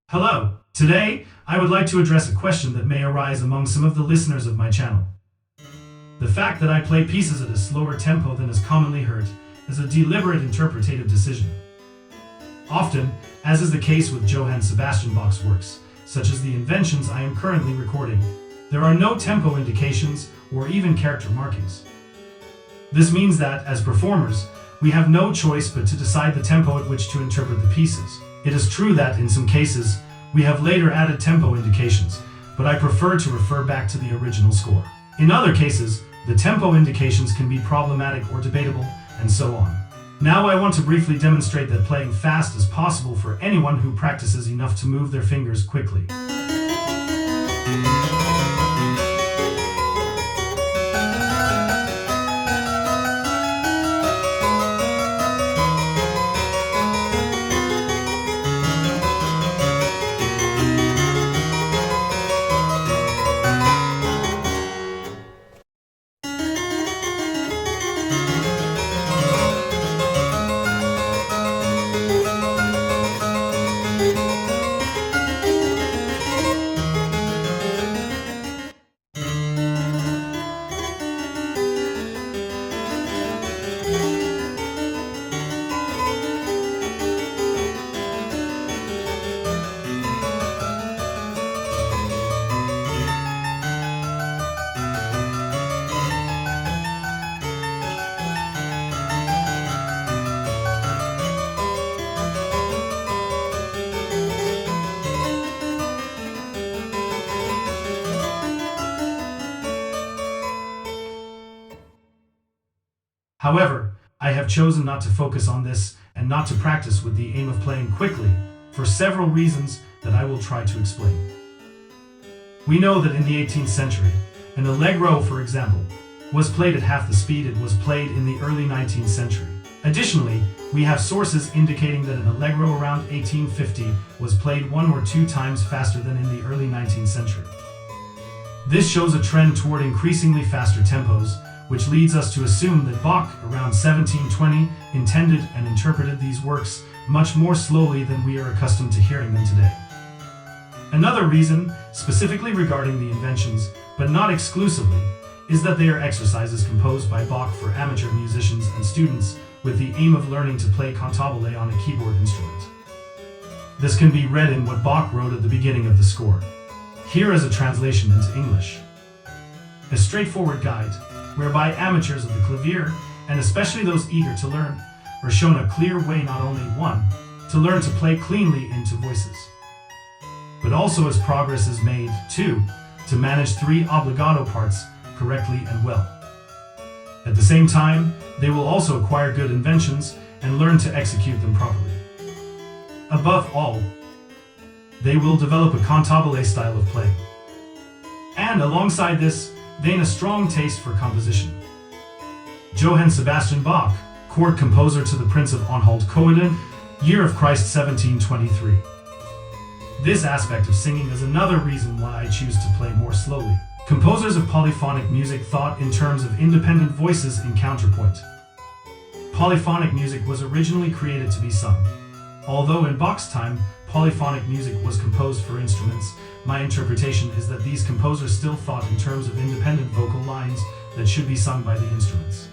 Hello. Today, I would like to address a question that may arise among some of the listeners of my channel. The fact that I play pieces at a slower tempo than is commonly heard is a deliberate interpretative decision. Often, as is the case with Johann Sebastian Bach's works, such as the inventions I am currently recording, there are no tempo indications or even character markings. This means that, as performers, we have no choice but to decide the tempo at which to interpret the pieces. It is true that, in some cases, we have later added tempo indications, but I prefer to refer back to the original score. In other cases, the tempo indications can be problematic or debatable, and so on. Now I want to briefly demonstrate that playing fast is possible for anyone who practices enough to move their fingers quickly. However, I have chosen not to focus on this and not to practice with the aim of playing quickly, for several reasons that I will try to explain. We know that in the 18th century, an allegro, for example, was played at half the speed it was played in the early 19th century. Additionally, we have sources indicating that an allegro around 1850 was played 1 or 2 times faster than in the early 19th century. This shows a trend toward increasingly faster tempos, which leads us to assume that Bach, around 1720, intended and interpreted these works much more slowly than we are accustomed to hearing them today. Another reason, specifically regarding the inventions, but not exclusively, is that they are exercises composed by Bach for amateur musicians and students with the aim of learning to play cantabile on a keyboard instrument. This can be read in what Bach wrote at the beginning of the score. Here is a translation into English. A straightforward guide, whereby amateurs of the clavier, and especially those eager to learn, are shown a clear way not only to learn to play cleanly into voices, but also as progress is made, to manage 3 obligato parts correctly and well. At the same time, they will also acquire good inventions and learn to execute them properly. Above all, they will develop a cantabile style of playing. And alongside this, gain a strong taste for composition. Johann Sebastian Bach, court composer to the Prince of Anhalt-Köthen, year of Christ 1723. This aspect of singing is another reason why I choose to play more slowly. Composers of polyphonic music thought in terms of independent voices in counterpoint. Polyphonic music was originally created to be sung. Although in Bach's time, polyphonic music was composed for instruments, my interpretation is that these composers still thought in terms of independent vocal lines that should be sung by the instruments.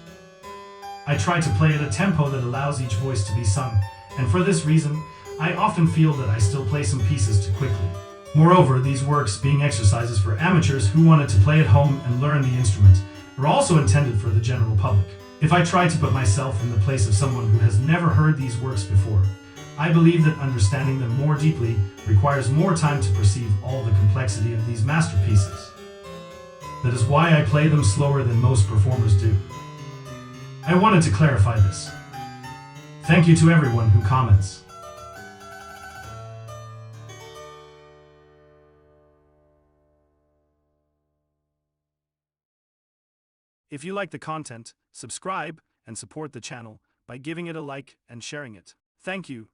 I try to play at a tempo that allows each voice to be sung, and for this reason, I often feel that I still play some pieces too quickly. Moreover, these works, being exercises for amateurs who wanted to play at home and learn the instrument, are also intended for the general public. If I try to put myself in the place of someone who has never heard these works before, I believe that understanding them more deeply requires more time to perceive all the complexity of these masterpieces. That is why I play them slower than most performers do. I wanted to clarify this. Thank you to everyone who comments. If you like the content, subscribe and support the channel by giving it a like and sharing it. Thank you.